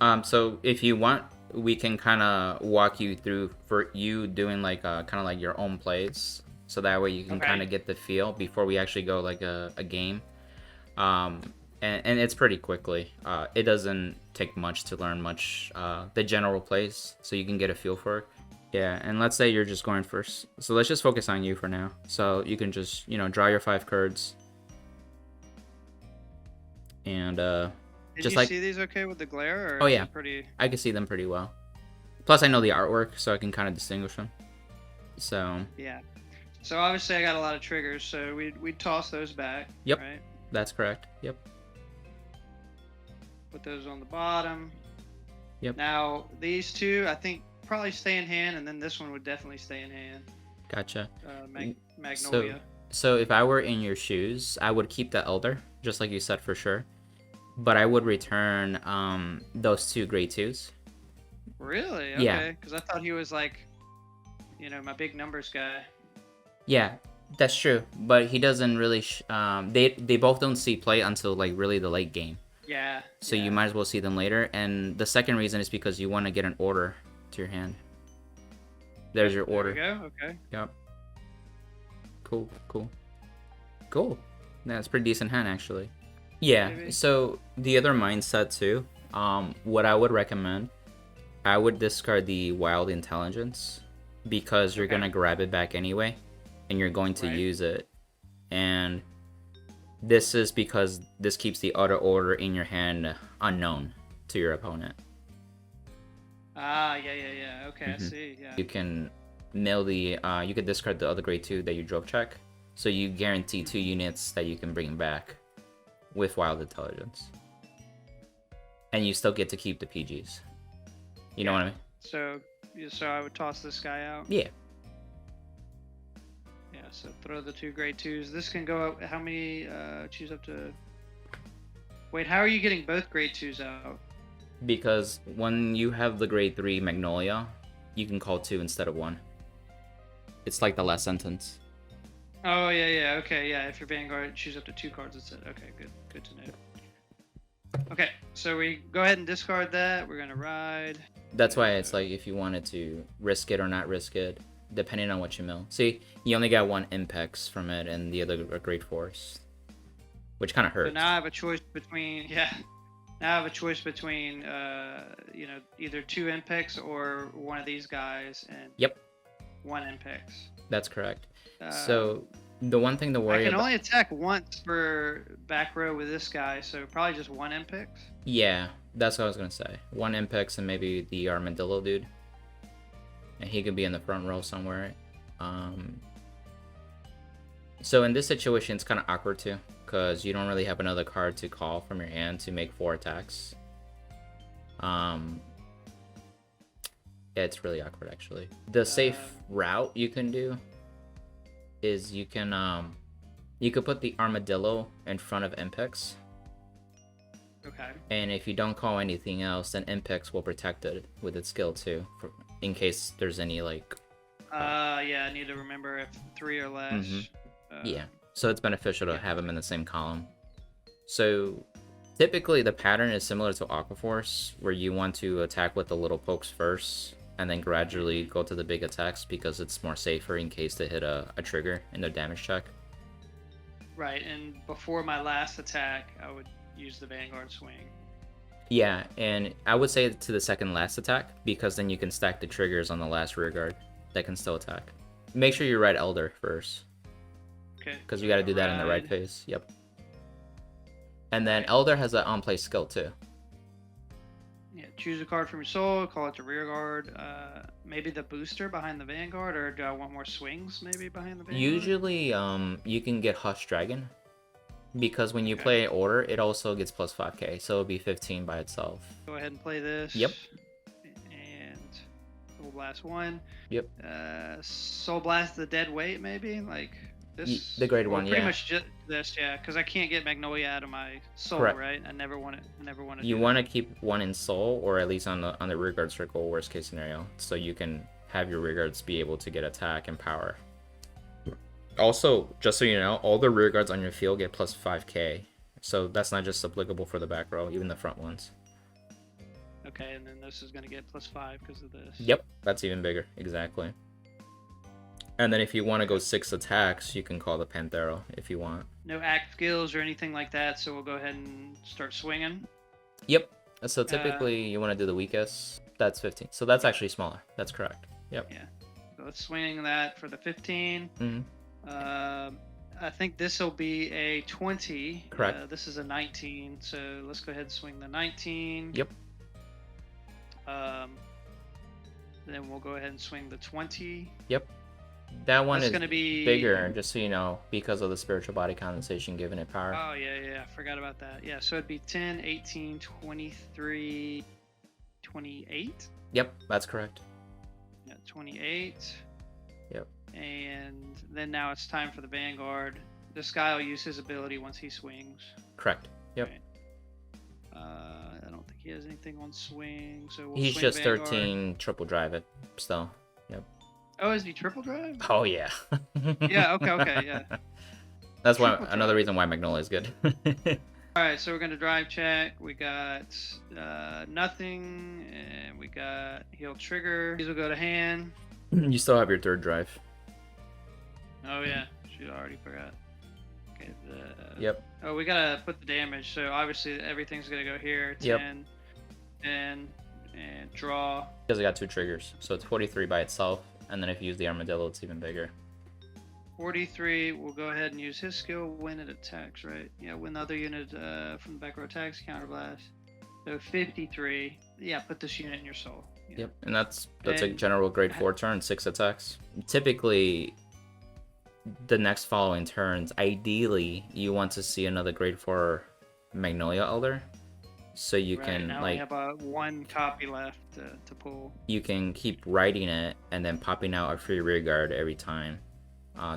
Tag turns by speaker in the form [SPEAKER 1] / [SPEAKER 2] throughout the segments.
[SPEAKER 1] So if you want, we can kind of walk you through for you doing like kind of like your own plays, so that way you can kind
[SPEAKER 2] Okay.
[SPEAKER 1] of get the feel before we actually go like a game. Um, and it's pretty quickly. It doesn't take much to learn much the general plays, so you can get a feel for it. Yeah, and let's say you're just going first. So let's just focus on you for now. So you can just, draw your 5 cards. And
[SPEAKER 2] Can
[SPEAKER 1] just
[SPEAKER 2] you
[SPEAKER 1] like,
[SPEAKER 2] see these okay with the glare, or
[SPEAKER 1] oh
[SPEAKER 2] is
[SPEAKER 1] yeah,
[SPEAKER 2] it pretty?
[SPEAKER 1] I can see them pretty well. Plus I know the artwork, so I can kind of distinguish them. So,
[SPEAKER 2] Yeah. So obviously I got a lot of triggers, so we toss those back.
[SPEAKER 1] yep,
[SPEAKER 2] Right.
[SPEAKER 1] that's correct. Yep.
[SPEAKER 2] Put those on the bottom.
[SPEAKER 1] Yep.
[SPEAKER 2] Now these two, I think, probably stay in hand, and then this one would definitely stay in hand.
[SPEAKER 1] Gotcha.
[SPEAKER 2] Magnolia.
[SPEAKER 1] So if I were in your shoes, I would keep the Elder, just like you said, for sure. But I would return those 2 grade 2s.
[SPEAKER 2] Really?
[SPEAKER 1] Yeah.
[SPEAKER 2] Okay. Because I thought he was like, my big numbers guy.
[SPEAKER 1] Yeah, that's true. But he doesn't really. They both don't see play until like really the late game.
[SPEAKER 2] Yeah.
[SPEAKER 1] So
[SPEAKER 2] yeah.
[SPEAKER 1] you might as well see them later. And the second reason is because you want to get an order to your hand. There's your order.
[SPEAKER 2] There we go. Okay.
[SPEAKER 1] Yep. Cool. That's pretty decent hand, actually. Yeah,
[SPEAKER 2] Maybe.
[SPEAKER 1] so the other mindset too, what I would recommend, I would discard the Wild Intelligence, because you're
[SPEAKER 2] Okay.
[SPEAKER 1] gonna grab it back anyway, and you're going to
[SPEAKER 2] Right.
[SPEAKER 1] use it. And this is because this keeps the other order in your hand unknown to your opponent.
[SPEAKER 2] Ah, yeah. Okay, I see. Yeah.
[SPEAKER 1] You can mill you could discard the other grade 2 that you drove check, so you guarantee 2 units that you can bring back with Wild Intelligence. And you still get to keep the PGs. You know what I mean?
[SPEAKER 2] So I would toss this guy out.
[SPEAKER 1] Yeah.
[SPEAKER 2] Yeah. So throw the 2 grade 2s. This can go up. How many? Choose up to. Wait, how are you getting both grade 2s out?
[SPEAKER 1] Because when you have the grade 3 Magnolia, you can call 2 instead of 1. It's like the last sentence.
[SPEAKER 2] Oh yeah. Okay, yeah. If you're Vanguard, choose up to 2 cards instead. Okay, good to know. Okay, so we go ahead and discard that. We're gonna ride.
[SPEAKER 1] That's why it's like if you wanted to risk it or not risk it, depending on what you mill. See, you only got 1 Impex from it, and the other are grade 4s, which kind of hurts.
[SPEAKER 2] So now I have a choice between Now I have a choice between either 2 Impex or one of these guys, and
[SPEAKER 1] Yep,
[SPEAKER 2] 1 Impex.
[SPEAKER 1] that's correct. So the one thing to worry
[SPEAKER 2] I can
[SPEAKER 1] about.
[SPEAKER 2] only attack once per back row with this guy, so probably just 1 Impex.
[SPEAKER 1] Yeah, that's what I was gonna say. 1 Impex and maybe the Armadillo dude, and he could be in the front row somewhere. So in this situation, it's kind of awkward too, because you don't really have another card to call from your hand to make 4 attacks. Yeah, it's really awkward actually. The safe route you can do is you could put the Armadillo in front of Impex.
[SPEAKER 2] Okay.
[SPEAKER 1] And if you don't call anything else, then Impex will protect it with its skill too, in case there's any like.
[SPEAKER 2] Yeah, I need to remember if 3 or less.
[SPEAKER 1] Yeah, so it's beneficial to have them in the same column. So typically the pattern is similar to Aquaforce, where you want to attack with the little pokes first, and then gradually go to the big attacks because it's more safer in case they hit a trigger in their damage check.
[SPEAKER 2] Right, and before my last attack, I would use the Vanguard swing.
[SPEAKER 1] Yeah, and I would say to the second last attack, because then you can stack the triggers on the last rear guard that can still attack. Make sure you ride Elder first.
[SPEAKER 2] Okay.
[SPEAKER 1] Because you got to do that in the right phase. Yep. And then Elder has an on-play skill too.
[SPEAKER 2] Yeah, choose a card from your soul, call it the rear guard. Maybe the booster behind the Vanguard, or do I want more swings maybe behind the Vanguard?
[SPEAKER 1] Usually, you can get Hush Dragon, because when you play Order, it also gets plus 5k, so it'll be 15 by itself.
[SPEAKER 2] Go ahead and play this.
[SPEAKER 1] Yep.
[SPEAKER 2] And Soul Blast 1.
[SPEAKER 1] Yep.
[SPEAKER 2] Soul Blast the dead weight maybe, like this.
[SPEAKER 1] The grade 1,
[SPEAKER 2] pretty
[SPEAKER 1] yeah.
[SPEAKER 2] much just this, yeah, because I can't get Magnolia out of my soul,
[SPEAKER 1] Correct.
[SPEAKER 2] right? I never want to.
[SPEAKER 1] You want to keep 1 in soul, or at least on the rear guard circle, worst case scenario, so you can have your rear guards be able to get attack and power. Also, just so you know, all the rear guards on your field get plus 5k, so that's not just applicable for the back row, even the front ones.
[SPEAKER 2] Okay, and then this is gonna get +5 because of this.
[SPEAKER 1] Yep, that's even bigger. Exactly. And then if you want to go 6 attacks, you can call the Panthero if you want.
[SPEAKER 2] No act skills or anything like that, so we'll go ahead and start swinging.
[SPEAKER 1] Yep. So typically you want to do the weakest. That's 15. So that's actually smaller. That's correct. Yep.
[SPEAKER 2] Yeah. So let's swing that for the 15.
[SPEAKER 1] Mm-hmm.
[SPEAKER 2] I think this will be a 20.
[SPEAKER 1] Correct.
[SPEAKER 2] This is a 19, so let's go ahead and swing the 19.
[SPEAKER 1] Yep.
[SPEAKER 2] Then we'll go ahead and swing the 20.
[SPEAKER 1] Yep. That one is
[SPEAKER 2] gonna be
[SPEAKER 1] bigger, just so you know, because of the spiritual body condensation giving it power.
[SPEAKER 2] Oh, yeah, I forgot about that. Yeah, so it'd be 10, 18, 23, 28?
[SPEAKER 1] Yep, that's correct.
[SPEAKER 2] Yeah, 28.
[SPEAKER 1] Yep.
[SPEAKER 2] And then now it's time for the Vanguard. This guy will use his ability once he swings.
[SPEAKER 1] Correct. Yep.
[SPEAKER 2] Right. I don't think he has anything on swing, so we'll
[SPEAKER 1] He's
[SPEAKER 2] swing
[SPEAKER 1] just
[SPEAKER 2] Vanguard.
[SPEAKER 1] 13 triple drive it still. Yep.
[SPEAKER 2] Oh, is he triple drive?
[SPEAKER 1] Oh yeah.
[SPEAKER 2] Yeah, okay, yeah.
[SPEAKER 1] That's why
[SPEAKER 2] Triple
[SPEAKER 1] another
[SPEAKER 2] drive.
[SPEAKER 1] reason why Magnolia is good.
[SPEAKER 2] Alright, so we're gonna drive check. We got nothing, and we got heal trigger. These will go to hand.
[SPEAKER 1] You still have your third drive.
[SPEAKER 2] Oh yeah, shoot, I already forgot. Okay,
[SPEAKER 1] Yep.
[SPEAKER 2] Oh, we gotta put the damage, so obviously everything's gonna go here. 10,
[SPEAKER 1] Yep.
[SPEAKER 2] and draw.
[SPEAKER 1] Because it got 2 triggers, so it's 43 by itself, and then if you use the armadillo, it's even bigger.
[SPEAKER 2] 43, we'll go ahead and use his skill when it attacks, right? Yeah, when the other unit from the back row attacks, counterblast. So 53, yeah, put this unit in your soul. Yeah.
[SPEAKER 1] Yep, and that's a
[SPEAKER 2] And-
[SPEAKER 1] general grade 4 turn, 6 attacks. Typically, the next following turns, ideally, you want to see another grade 4 Magnolia Elder, so you
[SPEAKER 2] Right,
[SPEAKER 1] can
[SPEAKER 2] now
[SPEAKER 1] like
[SPEAKER 2] we have one copy left to pull.
[SPEAKER 1] you can keep writing it and then popping out a free rear guard every time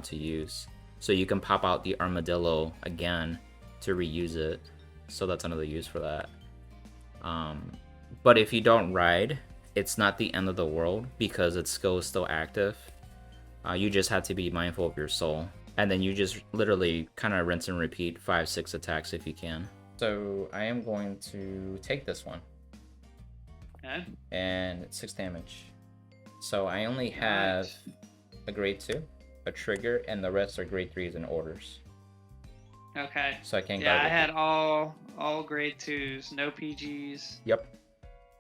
[SPEAKER 1] to use. So you can pop out the armadillo again to reuse it. So that's another use for that. But if you don't ride, it's not the end of the world because its skill is still active. You just have to be mindful of your soul. And then you just literally kind of rinse and repeat 5-6 attacks if you can. So I am going to take this one.
[SPEAKER 2] Okay.
[SPEAKER 1] And it's 6 damage. So I only have a grade 2, a trigger, and the rest are grade 3s and orders.
[SPEAKER 2] Okay.
[SPEAKER 1] So I can't
[SPEAKER 2] Yeah,
[SPEAKER 1] guard
[SPEAKER 2] I
[SPEAKER 1] with
[SPEAKER 2] had
[SPEAKER 1] it.
[SPEAKER 2] all grade 2s, no PGs.
[SPEAKER 1] Yep.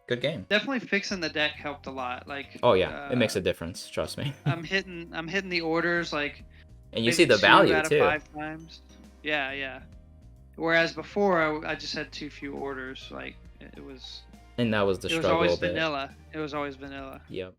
[SPEAKER 1] Good game.
[SPEAKER 2] Definitely fixing the deck helped a lot. Like
[SPEAKER 1] Oh yeah, it makes a difference, trust me.
[SPEAKER 2] I'm hitting the orders like
[SPEAKER 1] And you
[SPEAKER 2] maybe
[SPEAKER 1] see the
[SPEAKER 2] 2
[SPEAKER 1] value
[SPEAKER 2] out of
[SPEAKER 1] too.
[SPEAKER 2] 5 times. Yeah. Whereas before I just had too few orders. Like it was
[SPEAKER 1] And that was the
[SPEAKER 2] it was
[SPEAKER 1] struggle
[SPEAKER 2] always
[SPEAKER 1] a bit.
[SPEAKER 2] vanilla. It was always vanilla.
[SPEAKER 1] Yep.